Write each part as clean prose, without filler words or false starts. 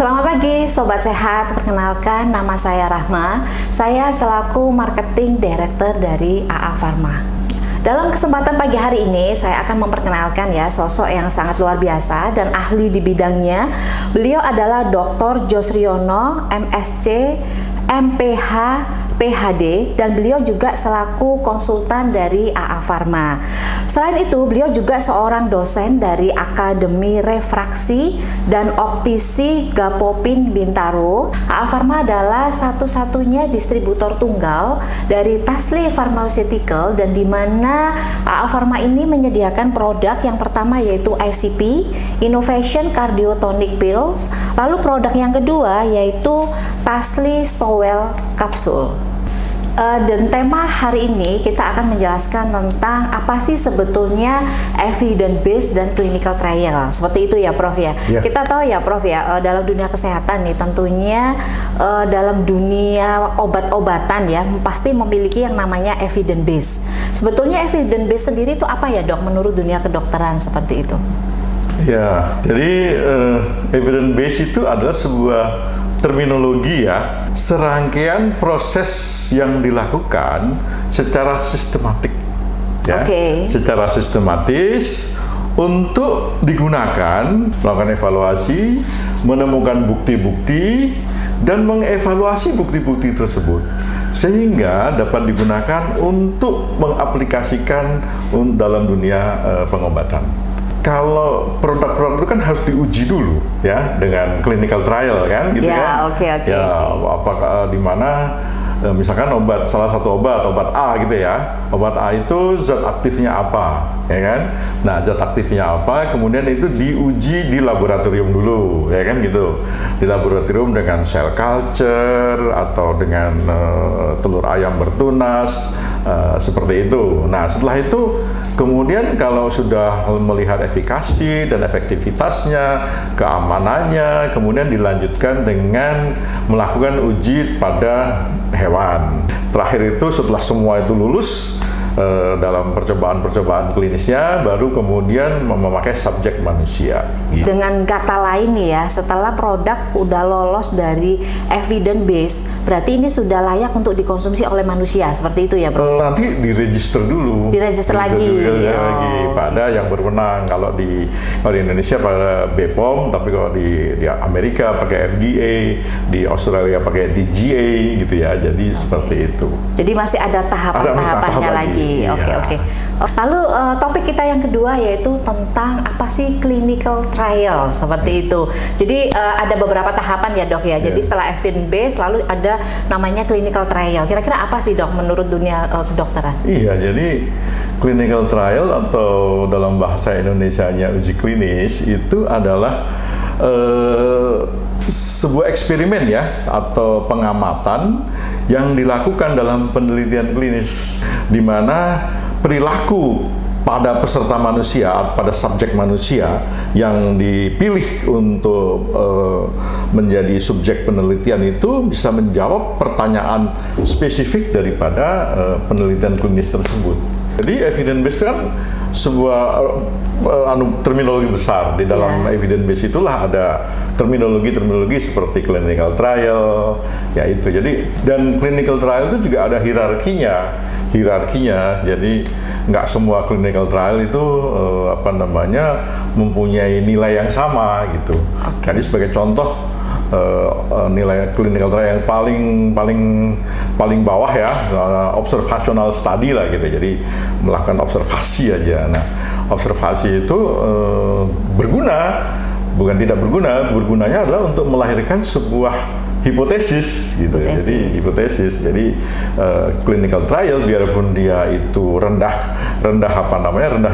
Selamat pagi Sobat Sehat, perkenalkan nama saya Rahma. Saya selaku Marketing Director dari AA Pharma. Dalam kesempatan pagi hari ini saya akan memperkenalkan sosok yang sangat luar biasa dan ahli di bidangnya. Beliau adalah Dr. Josriono, MSc, MPH, PhD, dan beliau juga selaku konsultan dari AA Pharma. Selain itu, beliau juga seorang dosen dari Akademi Refraksi dan Optisi Gapopin Bintaro. AA Pharma adalah satu-satunya distributor tunggal dari Tasli Pharmaceutical, dan di mana AA Pharma ini menyediakan produk yang pertama yaitu ICP, Innovation Cardiotonic Pills, lalu produk yang kedua yaitu Tasli Stowell Capsule. Dan tema hari ini kita akan menjelaskan tentang apa sih sebetulnya evidence based dan clinical trial. Seperti itu ya Prof ya. Kita tahu ya Prof ya, dalam dunia kesehatan nih tentunya dalam dunia obat-obatan ya pasti memiliki yang namanya evidence based. Sebetulnya evidence based sendiri itu apa ya Dok menurut dunia kedokteran seperti itu? Ya, jadi evidence based itu adalah sebuah terminologi ya, serangkaian proses yang dilakukan secara sistematik ya, secara sistematis untuk digunakan melakukan evaluasi, menemukan bukti-bukti dan mengevaluasi bukti-bukti tersebut sehingga dapat digunakan untuk mengaplikasikan dalam dunia pengobatan. Kalau produk-produk itu kan harus diuji dulu ya dengan clinical trial kan gitu kan. Ya, apakah di mana misalkan salah satu obat A gitu ya. Obat A itu zat aktifnya apa, ya kan? Nah, zat aktifnya apa, kemudian itu diuji di laboratorium dulu, ya kan gitu. Di laboratorium dengan cell culture atau dengan telur ayam bertunas seperti itu. Nah, setelah itu kemudian kalau sudah melihat efikasi dan efektivitasnya, keamanannya, kemudian dilanjutkan dengan melakukan uji pada hewan. Terakhir itu setelah semua itu lulus dalam percobaan-percobaan klinisnya, baru kemudian memakai subjek manusia. Gitu. Dengan kata lain nih ya, setelah produk udah lolos dari evidence base, berarti ini sudah layak untuk dikonsumsi oleh manusia, seperti itu ya Bro? Nanti diregister dulu. Diregister lagi. Pada yang berwenang. Kalau di Indonesia pada BPOM, tapi kalau di Amerika pakai FDA, di Australia pakai DGA gitu ya. Jadi seperti itu. Jadi masih ada tahapan-tahapannya lagi. Oke. Lalu topik kita yang kedua yaitu tentang apa sih clinical trial seperti itu. Jadi ada beberapa tahapan ya Dok ya. Jadi setelah evidence based lalu ada namanya clinical trial. Kira-kira apa sih Dok menurut dunia kedokteran? Iya, jadi clinical trial atau dalam bahasa Indonesianya uji klinis itu adalah sebuah eksperimen ya atau pengamatan yang dilakukan dalam penelitian klinis di mana perilaku pada peserta manusia, pada subjek manusia yang dipilih untuk menjadi subjek penelitian itu bisa menjawab pertanyaan spesifik daripada penelitian klinis tersebut. Jadi evidence based kan sebuah terminologi besar. Di dalam evidence based itulah ada terminologi seperti clinical trial, ya itu. Jadi dan clinical trial itu juga ada hierarkinya. Jadi nggak semua clinical trial itu mempunyai nilai yang sama gitu. Jadi sebagai contoh nilai clinical trial yang paling bawah ya, observational study lah gitu. Jadi melakukan observasi aja. Nah, observasi itu berguna, bukan tidak berguna. Bergunanya adalah untuk melahirkan sebuah hipotesis gitu. Jadi hipotesis. Jadi clinical trial biarpun dia itu rendah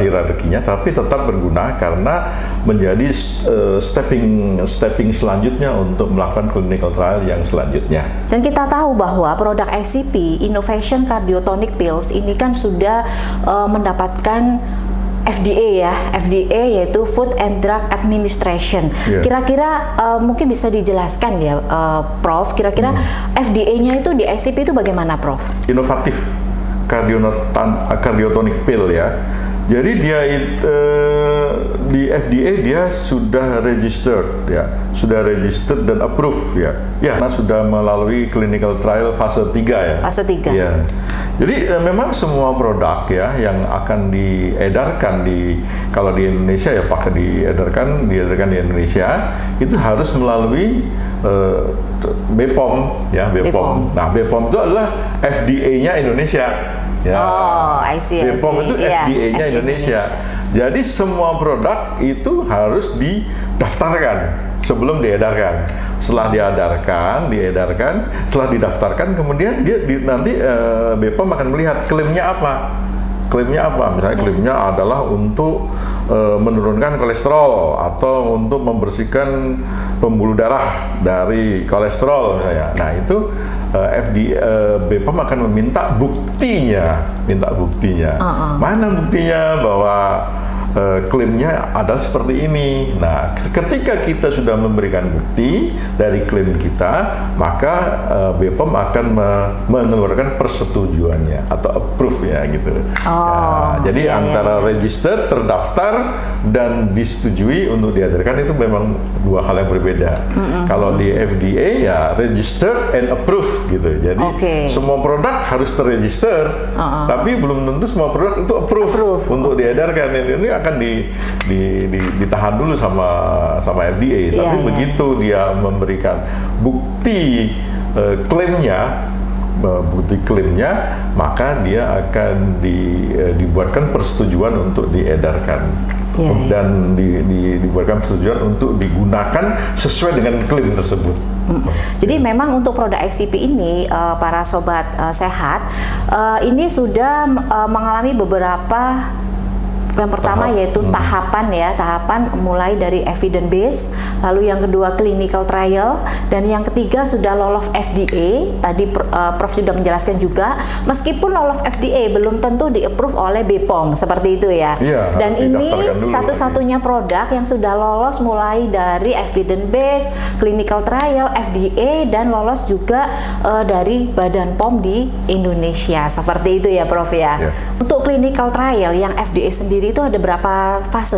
hierarkinya, tapi tetap berguna karena menjadi stepping selanjutnya untuk melakukan clinical trial yang selanjutnya. Dan kita tahu bahwa produk ICP, Innovation Cardiotonic Pills ini kan sudah mendapatkan FDA ya, FDA yaitu Food and Drug Administration. Kira-kira mungkin bisa dijelaskan ya Prof, kira-kira FDA-nya itu di ICP itu bagaimana Prof? Inovatif Cardiotonic Pill ya. Jadi dia di FDA dia sudah registered ya, sudah registered dan approved ya. Ya, karena sudah melalui clinical trial fase 3 ya. Fase 3. Ya. Jadi memang semua produk ya yang akan diedarkan kalau di Indonesia ya pakai diedarkan di Indonesia itu harus melalui BPOM ya, BPOM. Nah, BPOM itu adalah FDA-nya Indonesia. Ya. Oh, I see. BPOM itu FDA-nya Indonesia. Jadi semua produk itu harus didaftarkan sebelum diedarkan. Setelah setelah didaftarkan, kemudian nanti BPOM akan melihat klaimnya apa. Misalnya klaimnya adalah untuk menurunkan kolesterol atau untuk membersihkan pembuluh darah dari kolesterol misalnya. Nah itu BPOM akan meminta buktinya. Mana buktinya bahwa klaimnya adalah seperti ini. Nah, ketika kita sudah memberikan bukti dari klaim kita, maka BPOM akan mengeluarkan persetujuannya atau approve ya gitu. Jadi antara register, terdaftar, dan disetujui untuk diedarkan itu memang dua hal yang berbeda. Kalau di FDA ya register and approve gitu. Jadi semua produk harus terregister, tapi belum tentu semua produk itu approve. Untuk diedarkan. Ini akan ditahan dulu sama FDA. Tapi begitu dia memberikan bukti klaimnya, maka dia akan dibuatkan persetujuan untuk diedarkan. Dan dibuatkan persetujuan untuk digunakan sesuai dengan klaim tersebut. Jadi memang untuk produk ICP ini, para sobat sehat, ini sudah mengalami beberapa. Yang pertama yaitu tahapan mulai dari evidence base, lalu yang kedua clinical trial, dan yang ketiga sudah lolos FDA. Tadi Prof sudah menjelaskan juga, meskipun lolos FDA belum tentu di-approve oleh BPOM seperti itu ya. Dan ini satu-satunya produk yang sudah lolos mulai dari evidence base, clinical trial, FDA, dan lolos juga dari Badan POM di Indonesia. Seperti itu ya Prof ya. Untuk clinical trial yang FDA sendiri itu ada berapa fase?